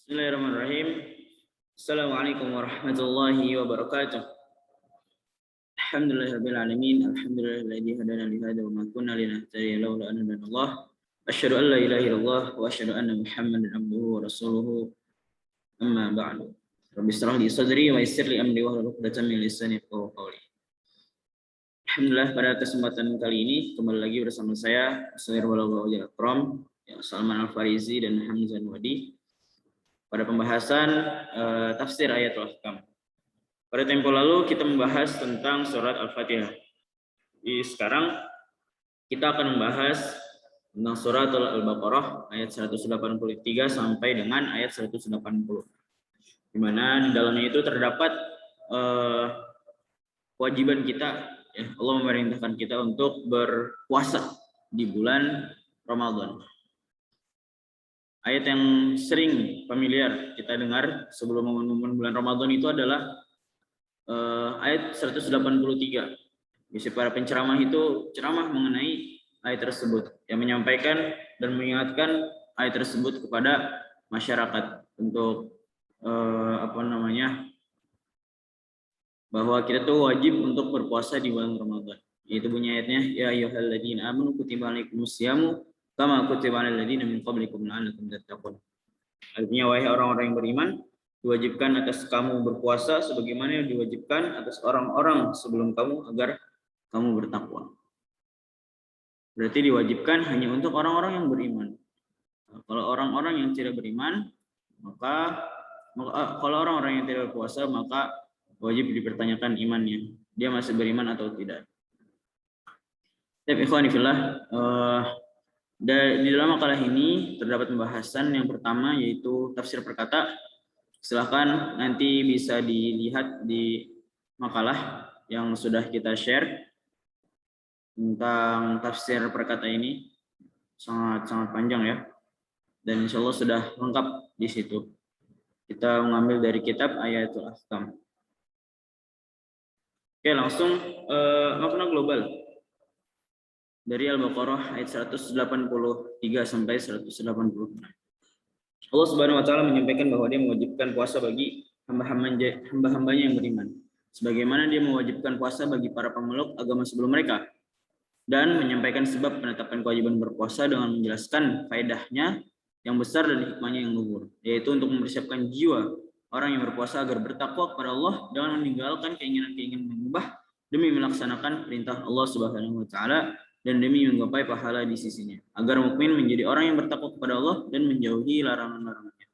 Bismillahirrahmanirrahim. Assalamualaikum warahmatullahi wabarakatuh. Alhamdulillahirabbil alamin. Alhamdulillahilladzi hadana li hadza wa ma kunna linahtadiya laula an hadana. Asyhadu an la ilaha illallah wa asyhadu anna Muhammadan abduhu wa rasuluhu. Amma ba'du. Rabbi shrah li sadri wa yassir li amri wahlul 'uqdatam min lisani yafqahu qawli. Alhamdulillah, pada kesempatan kali ini kembali lagi bersama saya Ustaz Irwallahu Wajal Akram, Salman Al-Farizi dan Hamzah Wadi pada pembahasan tafsir ayatul ahkam. Pada tempo lalu kita membahas tentang surat Al-Fatihah. Sekarang kita akan membahas tentang surat Al-Baqarah ayat 183 sampai dengan ayat 180. Di mana di dalamnya itu terdapat kewajiban kita, ya, Allah memerintahkan kita untuk berpuasa di bulan Ramadan. Ayat yang sering familiar kita dengar sebelum momen-momen bulan Ramadan itu adalah ayat 183. Biasanya para penceramah itu ceramah mengenai ayat tersebut, yang menyampaikan dan mengingatkan ayat tersebut kepada masyarakat untuk bahwa kita tuh wajib untuk berpuasa di bulan Ramadan. Yaitu bunyi ayatnya, ya ayyuhalladzina amanu kutiba alaikumusyamu kama kutiba alal ladzina min qablikum la'allakum tattaqun. Artinya, wahai orang-orang yang beriman, diwajibkan atas kamu berpuasa sebagaimana yang diwajibkan atas orang-orang sebelum kamu agar kamu bertakwa. Berarti diwajibkan hanya untuk orang-orang yang beriman. Kalau orang-orang yang tidak beriman, maka kalau orang-orang yang tidak berpuasa, maka wajib dipertanyakan imannya. Dia masih beriman atau tidak. Tapi ikhwani fillah, di dalam makalah ini terdapat pembahasan yang pertama, yaitu tafsir perkata. Silahkan nanti bisa dilihat di makalah yang sudah kita share tentang tafsir perkata ini. Sangat panjang ya, dan insya Allah sudah lengkap di situ. Kita mengambil dari kitab Ayatul Ahkam. Oke, langsung makna global dari Al-Baqarah ayat 183 sampai 180. Allah Subhanahu wa taala menyampaikan bahwa Dia mewajibkan puasa bagi hamba-hambanya yang beriman, sebagaimana Dia mewajibkan puasa bagi para pemeluk agama sebelum mereka, dan menyampaikan sebab penetapan kewajiban berpuasa dengan menjelaskan faedahnya yang besar dan hikmahnya yang luhur, yaitu untuk mempersiapkan jiwa orang yang berpuasa agar bertakwa kepada Allah dengan meninggalkan keinginan-keinginan mengubah demi melaksanakan perintah Allah Subhanahu wa taala dan demi menggapai pahala di sisinya, agar mukmin menjadi orang yang bertakwa kepada Allah dan menjauhi larangan-larangannya.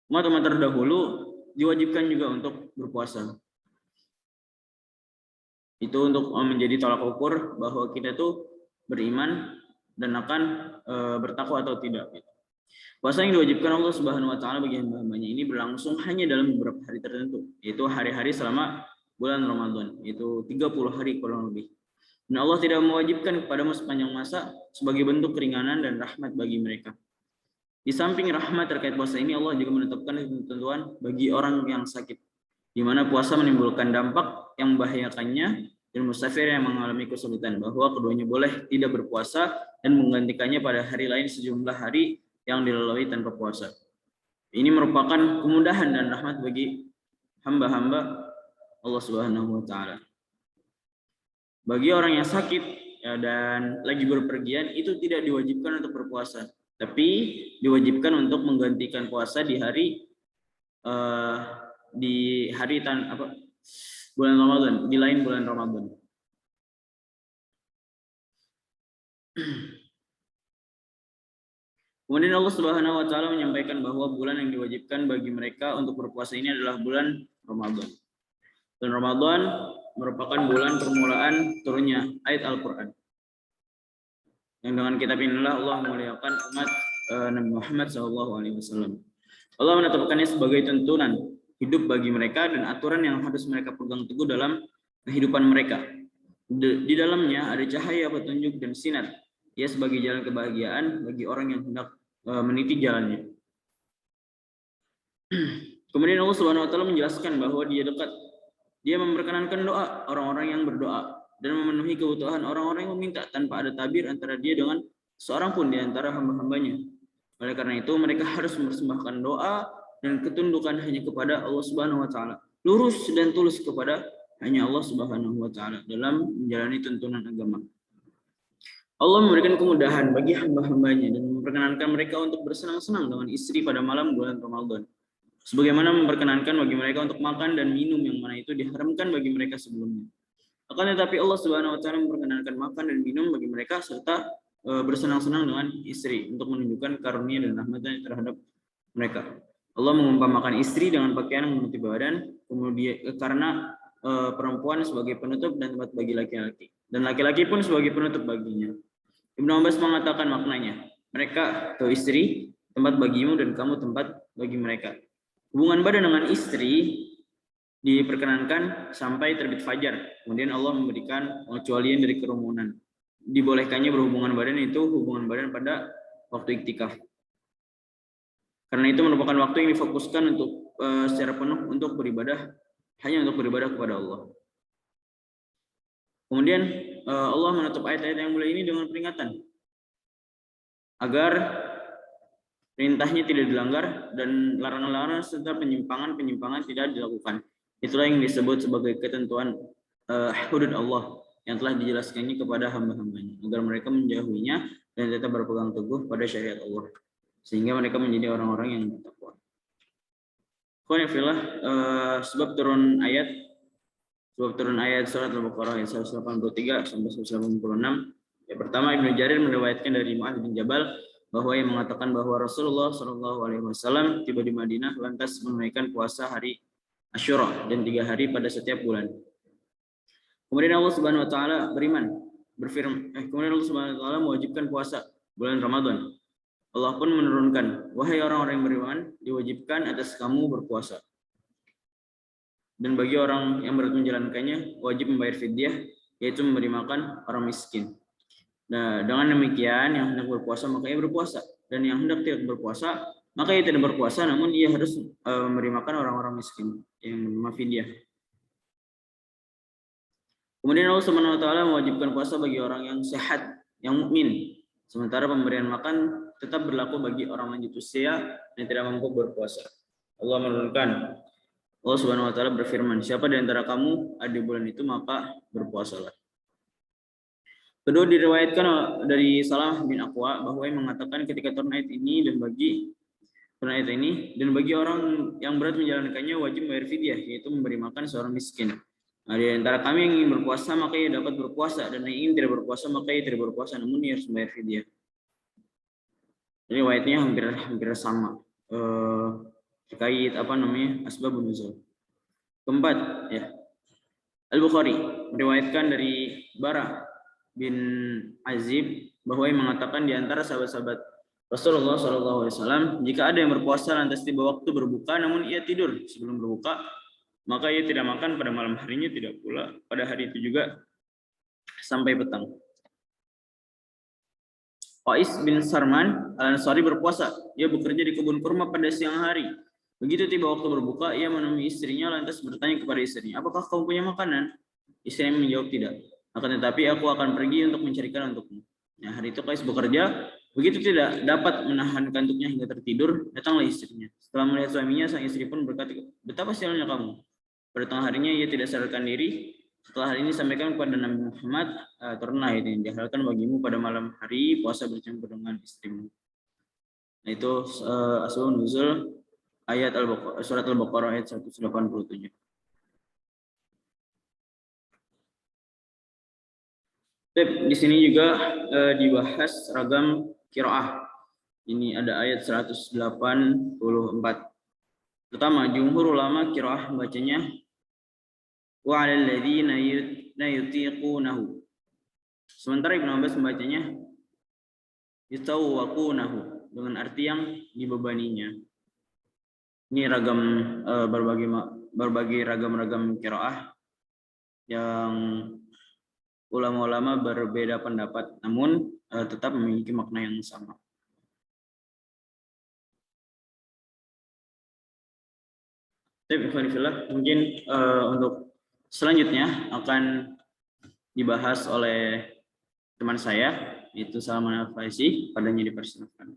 Umat-umat terdahulu diwajibkan juga untuk berpuasa. Itu untuk menjadi tolak ukur bahwa kita tuh beriman dan akan bertakwa atau tidak. Puasa yang diwajibkan Allah Subhanahu wa taala bagi hamba-hambanya ini berlangsung hanya dalam beberapa hari tertentu, yaitu hari-hari selama bulan Ramadan, yaitu 30 hari kurang lebih. Dan Allah tidak mewajibkan kepadamu sepanjang masa sebagai bentuk keringanan dan rahmat bagi mereka. Di samping rahmat terkait puasa ini, Allah juga menetapkan ketentuan bagi orang yang sakit, di mana puasa menimbulkan dampak yang membahayakannya, dan musafir yang mengalami kesulitan, bahwa keduanya boleh tidak berpuasa dan menggantikannya pada hari lain sejumlah hari yang dilalui tanpa puasa. Ini merupakan kemudahan dan rahmat bagi hamba-hamba Allah Subhanahu wa taala. Bagi orang yang sakit ya, dan lagi berpergian, itu tidak diwajibkan untuk berpuasa, tapi diwajibkan untuk menggantikan puasa di hari bulan Ramadan, di lain bulan Ramadan. Kemudian Allah Subhanahu wa taala menyampaikan bahwa bulan yang diwajibkan bagi mereka untuk berpuasa ini adalah bulan Ramadan. Dan Ramadan merupakan bulan permulaan turunnya ayat Al-Qur'an. Yang dengan kitab inilah Allah memuliakan umat Nabi Muhammad SAW. Allah menetapkannya sebagai tuntunan hidup bagi mereka dan aturan yang harus mereka pegang teguh dalam kehidupan mereka. Di dalamnya ada cahaya, petunjuk, dan sinar. Ia sebagai jalan kebahagiaan bagi orang yang hendak meniti jalannya. Kemudian Allah Subhanahu wa taala menjelaskan bahwa Dia dekat. Dia memperkenankan doa orang-orang yang berdoa dan memenuhi kebutuhan orang-orang yang meminta tanpa ada tabir antara Dia dengan seorang pun di antara hamba-hambanya. Oleh karena itu mereka harus mempersembahkan doa dan ketundukan hanya kepada Allah Subhanahu wa taala. Lurus dan tulus kepada hanya Allah Subhanahu wa taala dalam menjalani tuntunan agama. Allah memberikan kemudahan bagi hamba-hambanya dan memperkenankan mereka untuk bersenang-senang dengan istri pada malam bulan Ramadan. Sebagaimana memperkenankan bagi mereka untuk makan dan minum yang mana itu diharamkan bagi mereka sebelumnya. Akan tetapi Allah Subhanahu wa taala memperkenankan makan dan minum bagi mereka serta bersenang-senang dengan istri untuk menunjukkan karunia dan rahmatnya terhadap mereka. Allah mengumpamakan istri dengan pakaian yang menutupi badan, kemudian karena perempuan sebagai penutup dan tempat bagi laki-laki, dan laki-laki pun sebagai penutup baginya. Ibnu Abbas mengatakan maknanya, mereka atau istri tempat bagimu dan kamu tempat bagi mereka. Hubungan badan dengan istri diperkenankan sampai terbit fajar. Kemudian Allah memberikan pengecualian dari kerumunan. Dibolehkannya berhubungan badan itu hubungan badan pada waktu iktikaf. Karena itu merupakan waktu yang difokuskan untuk secara penuh untuk beribadah, hanya untuk beribadah kepada Allah. Kemudian Allah menutup ayat-ayat yang mulia ini dengan peringatan agar perintahnya tidak dilanggar dan larangan-larangan serta penyimpangan tidak dilakukan. Itulah yang disebut sebagai ketentuan hudud Allah yang telah dijelaskannya kepada hamba-hambanya agar mereka menjauhinya dan tetap berpegang teguh pada syariat Allah sehingga mereka menjadi orang-orang yang bertakwa. Sebab turun ayat surat Al-Baqarah ayat 183 sampai 186. Yang pertama, Ibnu Jarir meriwayatkan dari Mu'adz bin Jabal bahwa yang mengatakan bahwa Rasulullah SAW tiba di Madinah lantas menunaikan puasa hari Asyura dan 3 hari pada setiap bulan. Kemudian Allah Subhanahu wa taala kemudian Allah Subhanahu wa taala mewajibkan puasa bulan Ramadan. Allah pun menurunkan, wahai orang-orang yang beriman, diwajibkan atas kamu berpuasa. Dan bagi orang yang berat menjalankannya, wajib membayar fidyah, yaitu memberi makan orang miskin. Nah, dengan demikian, yang hendak berpuasa maka ia berpuasa, dan yang hendak tidak berpuasa maka ia tidak berpuasa, namun ia harus memberi makan orang-orang miskin yang menerima fidyah. Kemudian Allah Subhanahu wa taala mewajibkan puasa bagi orang yang sehat, yang mukmin. Sementara pemberian makan tetap berlaku bagi orang lanjut usia yang tidak mampu berpuasa. Allah menurunkan, Allah Subhanahu wa taala berfirman, siapa di antara kamu ada di bulan itu maka berpuasalah. Kedua diriwayatkan dari Salamah bin Aqwa bahwa yang mengatakan ketika turun ayat ini dan bagi orang yang berat menjalankannya wajib membayar fidyah, yaitu memberi makan seorang miskin. Nah, di antara kami yang ingin berpuasa maka ia dapat berpuasa, dan yang ingin tidak berpuasa maka ia tidak berpuasa, namun ia harus membayar fidyah. Jadi riwayatnya hampir sama terkait asbabun nuzul. Keempat, ya. Al-Bukhari meriwayatkan dari Bara bin Azib bahwa yang mengatakan di antara sahabat-sahabat Rasulullah SAW, jika ada yang berpuasa lantas tiba waktu berbuka namun ia tidur sebelum berbuka, maka ia tidak makan pada malam harinya, tidak pula pada hari itu juga sampai petang. Qais bin Sarman Al-Ansari berpuasa. Ia bekerja di kebun kurma pada siang hari. Begitu tiba waktu berbuka, ia menemui istrinya lantas bertanya kepada istrinya, apakah kamu punya makanan? Istrinya menjawab tidak. Akan tetapi aku akan pergi untuk mencarikan untukmu. Nah, hari itu Qais bekerja. Begitu tidak dapat menahan kantuknya hingga tertidur, datanglah istrinya. Setelah melihat suaminya, sang istri pun berkata, betapa sialnya kamu. Pada tengah harinya ia tidak sadarkan diri. Setelah hal ini disampaikan kepada Nabi Muhammad, turunlah ini dihalalkan bagimu pada malam hari puasa bercampur dengan istrimu. Nah, itu asbabun nuzul ayat surat Al-Baqarah ayat 187. Di sini juga dibahas ragam qiraah. Ini ada ayat 184. Pertama, jumhur ulama qiraah bacanya wa 'alal ladzina yutiqunahu. Sementara Ibnu Abbas membacanya yutawwaqunahu dengan arti yang dibebaninya. Ini ragam berbagai ragam qiraah yang ulama-ulama berbeda pendapat, namun tetap memiliki makna yang sama. Mungkin untuk selanjutnya akan dibahas oleh teman saya, yaitu Salman Al-Faisi. Padanya dipersilakan.